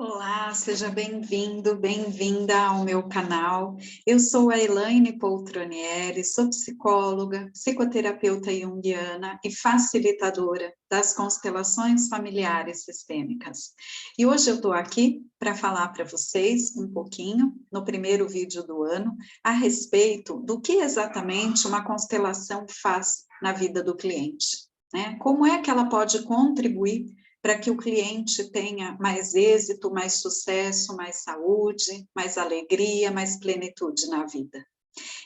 Olá, seja bem-vindo, bem-vinda ao meu canal. Eu sou a Elaine Poltronieri, sou psicóloga, psicoterapeuta junguiana e facilitadora das constelações familiares sistêmicas. E hoje eu estou aqui para falar para vocês um pouquinho, no primeiro vídeo do ano, a respeito do que exatamente uma constelação faz na vida do cliente, né? Como é que ela pode contribuir para que o cliente tenha mais êxito, mais sucesso, mais saúde, mais alegria, mais plenitude na vida.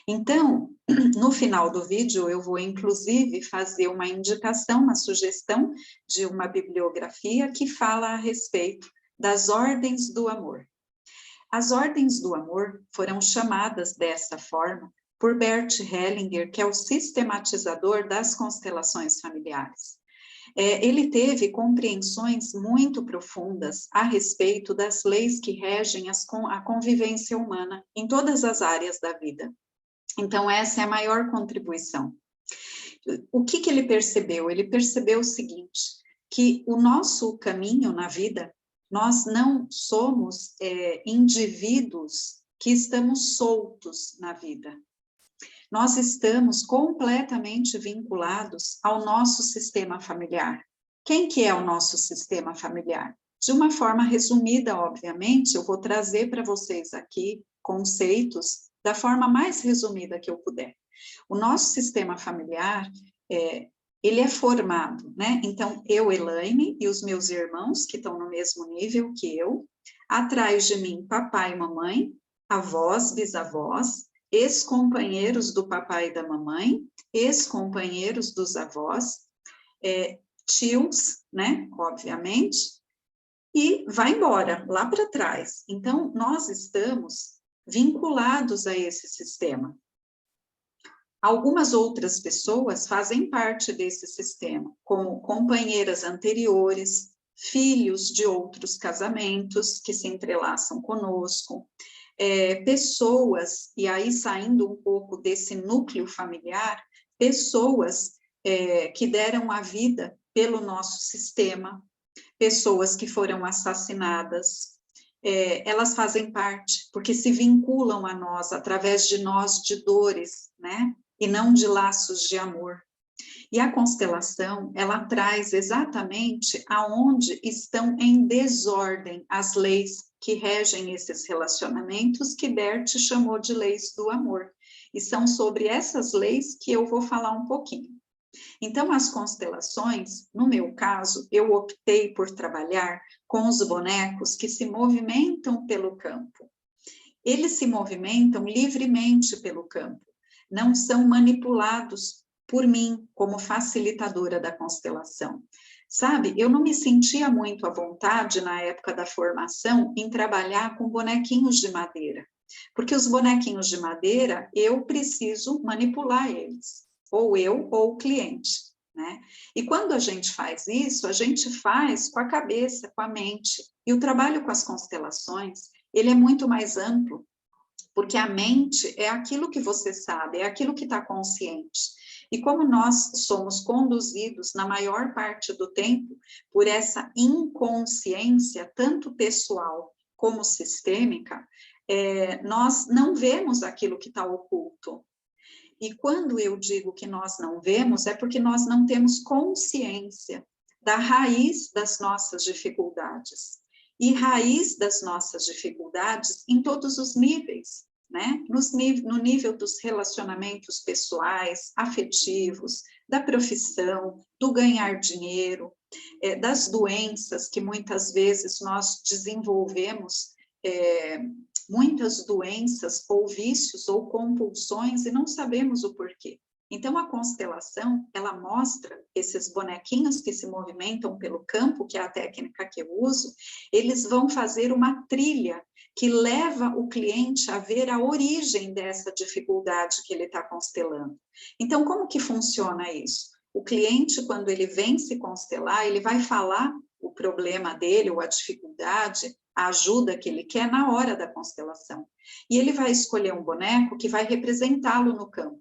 Então, no final do vídeo, eu vou inclusive fazer uma indicação, uma sugestão de uma bibliografia que fala a respeito das ordens do amor. As ordens do amor foram chamadas dessa forma por Bert Hellinger, que é o sistematizador das constelações familiares. Ele teve compreensões muito profundas a respeito das leis que regem a convivência humana em todas as áreas da vida. Então, essa é a maior contribuição. O que ele percebeu? Ele percebeu o seguinte, que o nosso caminho na vida, nós não somos indivíduos que estamos soltos na vida. Nós estamos completamente vinculados ao nosso sistema familiar. Quem que é o nosso sistema familiar? De uma forma resumida, obviamente, eu vou trazer para vocês aqui conceitos da forma mais resumida que eu puder. O nosso sistema familiar, ele é formado, né? Então, eu, Elaine, e os meus irmãos, que estão no mesmo nível que eu, atrás de mim, papai e mamãe, avós, bisavós, ex-companheiros do papai e da mamãe, ex-companheiros dos avós, tios, né, obviamente, e vai embora, lá para trás. Então, nós estamos vinculados a esse sistema. Algumas outras pessoas fazem parte desse sistema, como companheiras anteriores, filhos de outros casamentos que se entrelaçam conosco, pessoas, e aí saindo um pouco desse núcleo familiar, pessoas que deram a vida pelo nosso sistema, pessoas que foram assassinadas, elas fazem parte, porque se vinculam a nós, através de nós, de dores, né? E não de laços de amor. E a constelação, ela traz exatamente aonde estão em desordem as leis que regem esses relacionamentos, que Bert chamou de leis do amor. E são sobre essas leis que eu vou falar um pouquinho. Então, as constelações, no meu caso, eu optei por trabalhar com os bonecos que se movimentam pelo campo. Eles se movimentam livremente pelo campo, não são manipulados por mim como facilitadora da constelação. Sabe, eu não me sentia muito à vontade na época da formação em trabalhar com bonequinhos de madeira, porque os bonequinhos de madeira, eu preciso manipular eles, ou eu ou o cliente, né? E quando a gente faz isso, a gente faz com a cabeça, com a mente. E o trabalho com as constelações, ele é muito mais amplo, porque a mente é aquilo que você sabe, é aquilo que está consciente. E como nós somos conduzidos, na maior parte do tempo, por essa inconsciência, tanto pessoal como sistêmica, nós não vemos aquilo que está oculto. E quando eu digo que nós não vemos, é porque nós não temos consciência da raiz das nossas dificuldades. E raiz das nossas dificuldades em todos os níveis, né? No nível dos relacionamentos pessoais, afetivos, da profissão, do ganhar dinheiro, das doenças que muitas vezes nós desenvolvemos, muitas doenças ou vícios ou compulsões e não sabemos o porquê. Então, a constelação, ela mostra esses bonequinhos que se movimentam pelo campo, que é a técnica que eu uso, eles vão fazer uma trilha que leva o cliente a ver a origem dessa dificuldade que ele está constelando. Então, como que funciona isso? O cliente, quando ele vem se constelar, ele vai falar o problema dele, ou a dificuldade, a ajuda que ele quer na hora da constelação. E ele vai escolher um boneco que vai representá-lo no campo.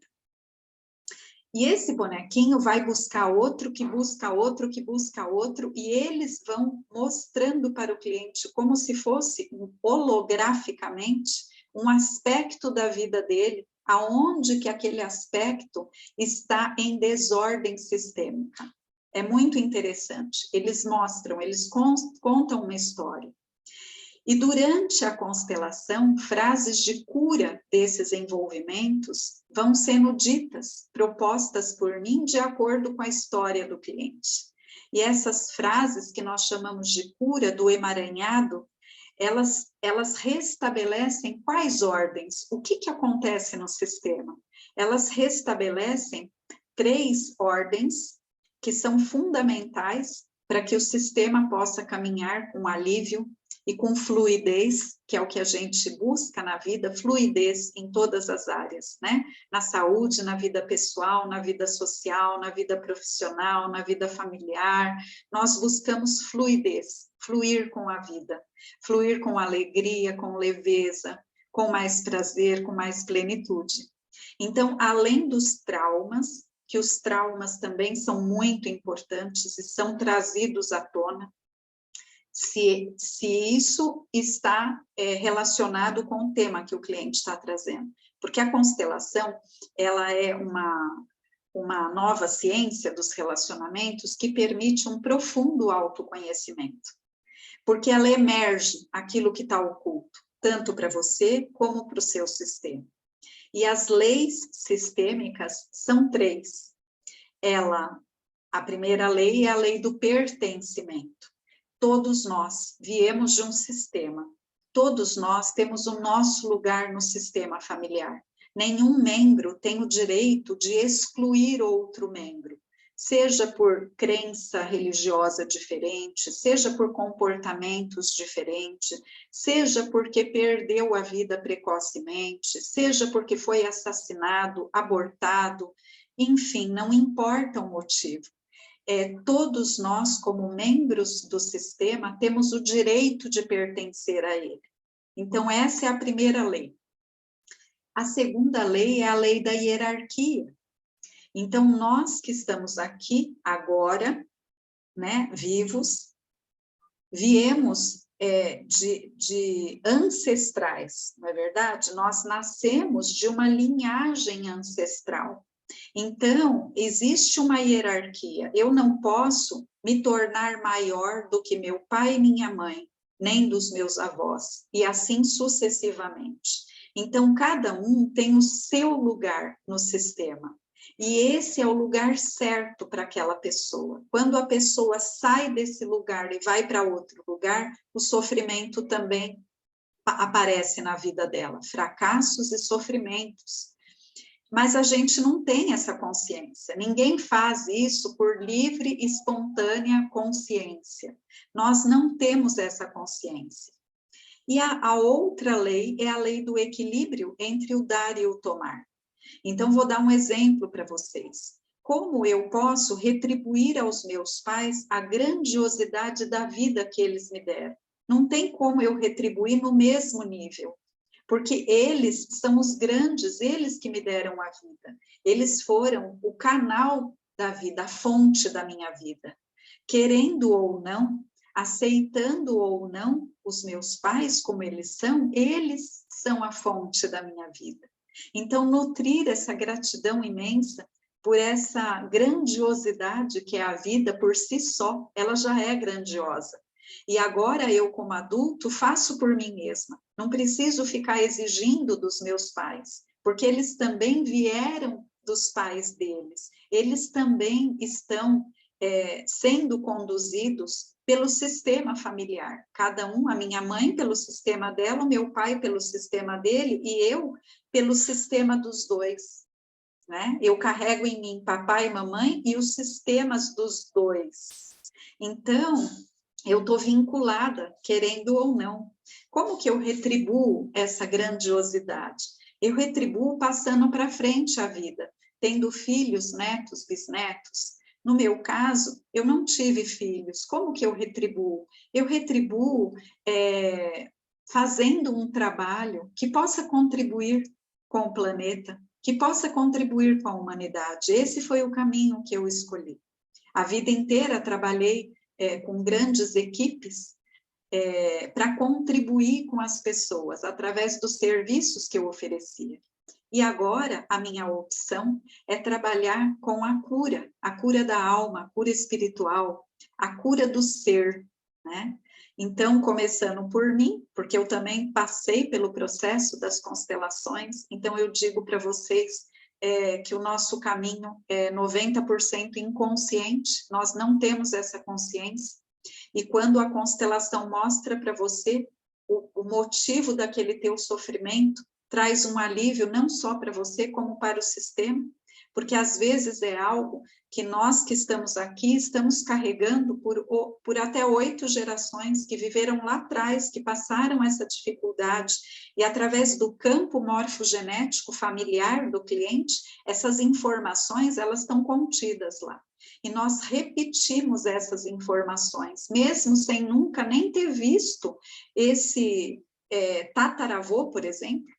E esse bonequinho vai buscar outro, que busca outro, que busca outro, e eles vão mostrando para o cliente como se fosse holograficamente um aspecto da vida dele, aonde que aquele aspecto está em desordem sistêmica. É muito interessante. Eles mostram, eles contam uma história. E durante a constelação, frases de cura desses envolvimentos vão sendo ditas, propostas por mim de acordo com a história do cliente. E essas frases que nós chamamos de cura do emaranhado, elas restabelecem quais ordens? O que acontece no sistema? Elas restabelecem 3 ordens que são fundamentais para que o sistema possa caminhar com alívio e com fluidez, que é o que a gente busca na vida, fluidez em todas as áreas, né? Na saúde, na vida pessoal, na vida social, na vida profissional, na vida familiar, nós buscamos fluidez, fluir com a vida, fluir com alegria, com leveza, com mais prazer, com mais plenitude. Então, além dos traumas, que os traumas também são muito importantes e são trazidos à tona, se isso está relacionado com o tema que o cliente está trazendo. Porque a constelação, ela é uma nova ciência dos relacionamentos que permite um profundo autoconhecimento. Porque ela emerge aquilo que está oculto, tanto para você como para o seu sistema. E as leis sistêmicas são 3. A primeira lei é a lei do pertencimento. Todos nós viemos de um sistema. Todos nós temos o nosso lugar no sistema familiar. Nenhum membro tem o direito de excluir outro membro, seja por crença religiosa diferente, seja por comportamentos diferentes, seja porque perdeu a vida precocemente, seja porque foi assassinado, abortado, enfim, não importa o motivo. Todos nós, como membros do sistema, temos o direito de pertencer a ele. Então, essa é a primeira lei. A segunda lei é a lei da hierarquia. Então, nós que estamos aqui agora, né, vivos, viemos de ancestrais, não é verdade? Nós nascemos de uma linhagem ancestral. Então, existe uma hierarquia. Eu não posso me tornar maior do que meu pai e minha mãe, nem dos meus avós, e assim sucessivamente. Então, cada um tem o seu lugar no sistema. E esse é o lugar certo para aquela pessoa. Quando a pessoa sai desse lugar e vai para outro lugar, o sofrimento também aparece na vida dela, fracassos e sofrimentos. Mas a gente não tem essa consciência, ninguém faz isso por livre e espontânea consciência. Nós não temos essa consciência. E a outra lei é a lei do equilíbrio entre o dar e o tomar. Então, vou dar um exemplo para vocês. Como eu posso retribuir aos meus pais a grandiosidade da vida que eles me deram? Não tem como eu retribuir no mesmo nível, porque eles são os grandes, eles que me deram a vida. Eles foram o canal da vida, a fonte da minha vida. Querendo ou não, aceitando ou não os meus pais como eles são a fonte da minha vida. Então, nutrir essa gratidão imensa por essa grandiosidade que é a vida por si só, ela já é grandiosa. E agora eu, como adulto, faço por mim mesma. Não preciso ficar exigindo dos meus pais, porque eles também vieram dos pais deles. Eles também estão sendo conduzidos pelo sistema familiar. Cada um, a minha mãe pelo sistema dela, o meu pai pelo sistema dele e eu pelo sistema dos dois. Né? Eu carrego em mim papai e mamãe e os sistemas dos dois. Então, eu estou vinculada, querendo ou não. Como que eu retribuo essa grandiosidade? Eu retribuo passando para frente a vida, tendo filhos, netos, bisnetos. No meu caso, eu não tive filhos. Como que eu retribuo? Eu retribuo fazendo um trabalho que possa contribuir com o planeta, que possa contribuir com a humanidade. Esse foi o caminho que eu escolhi. A vida inteira trabalhei com grandes equipes para contribuir com as pessoas, através dos serviços que eu oferecia. E agora, a minha opção é trabalhar com a cura da alma, a cura espiritual, a cura do ser, né? Então, começando por mim, porque eu também passei pelo processo das constelações, então eu digo para vocês que o nosso caminho é 90% inconsciente, nós não temos essa consciência, e quando a constelação mostra para você o motivo daquele teu sofrimento, traz um alívio não só para você, como para o sistema, porque às vezes é algo que nós que estamos aqui estamos carregando por até 8 gerações que viveram lá atrás, que passaram essa dificuldade, e através do campo morfogenético familiar do cliente, essas informações, elas estão contidas lá. E nós repetimos essas informações, mesmo sem nunca nem ter visto esse tataravô, por exemplo,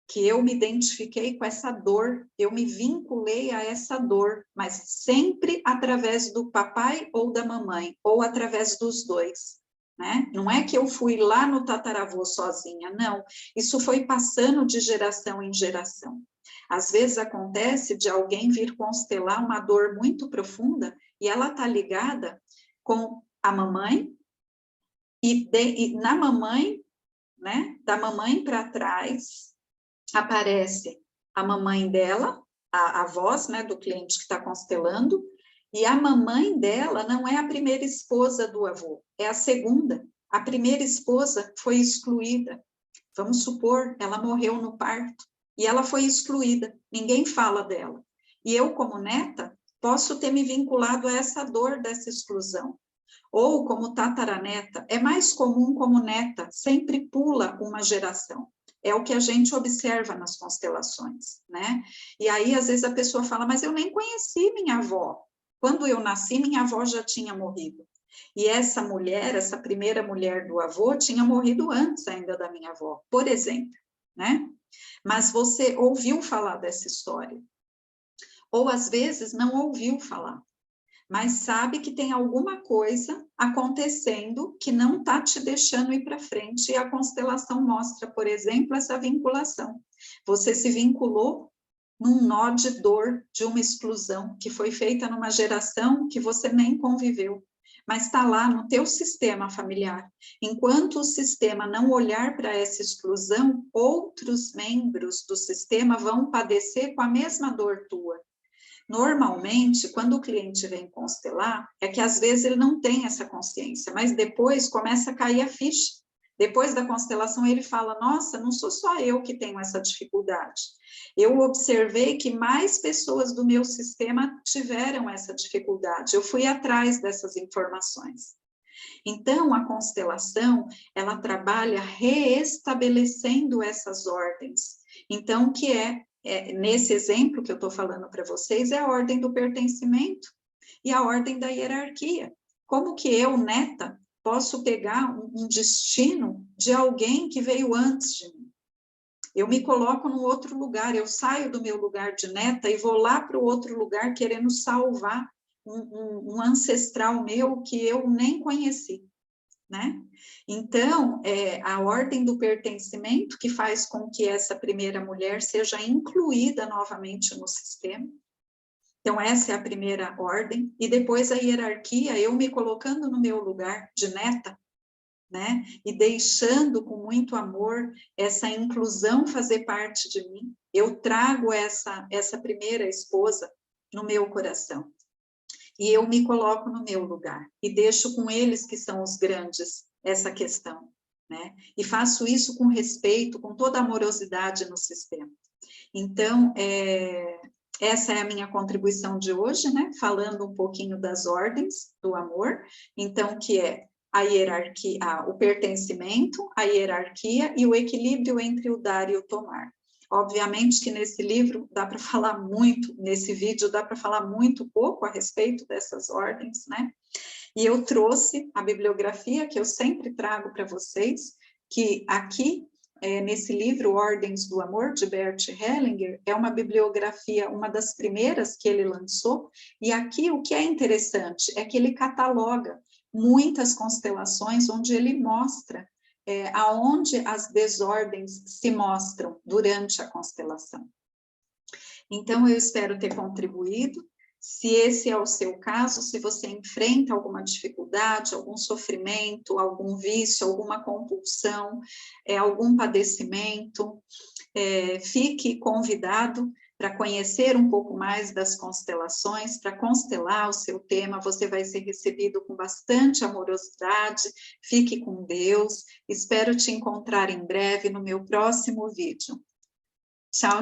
que eu me identifiquei com essa dor, eu me vinculei a essa dor, mas sempre através do papai ou da mamãe, ou através dos dois, né? Não é que eu fui lá no tataravô sozinha, não. Isso foi passando de geração em geração. Às vezes acontece de alguém vir constelar uma dor muito profunda e ela está ligada com a mamãe, e na mamãe, né? Da mamãe para trás, aparece a mamãe dela, a voz, né, do cliente que está constelando, e a mamãe dela não é a primeira esposa do avô, é a segunda. A primeira esposa foi excluída. Vamos supor, ela morreu no parto e ela foi excluída. Ninguém fala dela. E eu, como neta, posso ter me vinculado a essa dor dessa exclusão. Ou como tataraneta, é mais comum como neta, sempre pula uma geração. É o que a gente observa nas constelações, né? E aí, às vezes, a pessoa fala, mas eu nem conheci minha avó. Quando eu nasci, minha avó já tinha morrido. E essa mulher, essa primeira mulher do avô, tinha morrido antes ainda da minha avó, por exemplo, né? Mas você ouviu falar dessa história. Ou, às vezes, não ouviu falar, mas sabe que tem alguma coisa acontecendo que não está te deixando ir para frente, e a constelação mostra, por exemplo, essa vinculação. Você se vinculou num nó de dor, de uma exclusão, que foi feita numa geração que você nem conviveu, mas está lá no teu sistema familiar. Enquanto o sistema não olhar para essa exclusão, outros membros do sistema vão padecer com a mesma dor tua. Normalmente, quando o cliente vem constelar, é que às vezes ele não tem essa consciência, mas depois começa a cair a ficha. Depois da constelação, ele fala, nossa, não sou só eu que tenho essa dificuldade. Eu observei que mais pessoas do meu sistema tiveram essa dificuldade. Eu fui atrás dessas informações. Então, a constelação, ela trabalha reestabelecendo essas ordens. Então, que nesse exemplo que eu estou falando para vocês, é a ordem do pertencimento e a ordem da hierarquia. Como que eu, neta, posso pegar um destino de alguém que veio antes de mim? Eu me coloco num outro lugar, eu saio do meu lugar de neta e vou lá para o outro lugar querendo salvar um ancestral meu que eu nem conheci, né? Então, a ordem do pertencimento que faz com que essa primeira mulher seja incluída novamente no sistema. Então, essa é a primeira ordem. E depois a hierarquia, eu me colocando no meu lugar de neta, né? E deixando com muito amor essa inclusão fazer parte de mim. Eu trago essa primeira esposa no meu coração. E eu me coloco no meu lugar, e deixo com eles que são os grandes essa questão, né? E faço isso com respeito, com toda a amorosidade no sistema. Então, essa é a minha contribuição de hoje, né? Falando um pouquinho das ordens do amor, então, que é a hierarquia, o pertencimento, a hierarquia e o equilíbrio entre o dar e o tomar. Obviamente que nesse livro dá para falar muito, nesse vídeo dá para falar muito pouco a respeito dessas ordens, né? E eu trouxe a bibliografia que eu sempre trago para vocês, que aqui nesse livro Ordens do Amor, de Bert Hellinger, é uma bibliografia, uma das primeiras que ele lançou, e aqui o que é interessante é que ele cataloga muitas constelações onde ele mostra aonde as desordens se mostram durante a constelação. Então, eu espero ter contribuído. Se esse é o seu caso, se você enfrenta alguma dificuldade, algum sofrimento, algum vício, alguma compulsão, algum padecimento, fique convidado para conhecer um pouco mais das constelações, para constelar o seu tema. Você vai ser recebido com bastante amorosidade. Fique com Deus. Espero te encontrar em breve no meu próximo vídeo. Tchau.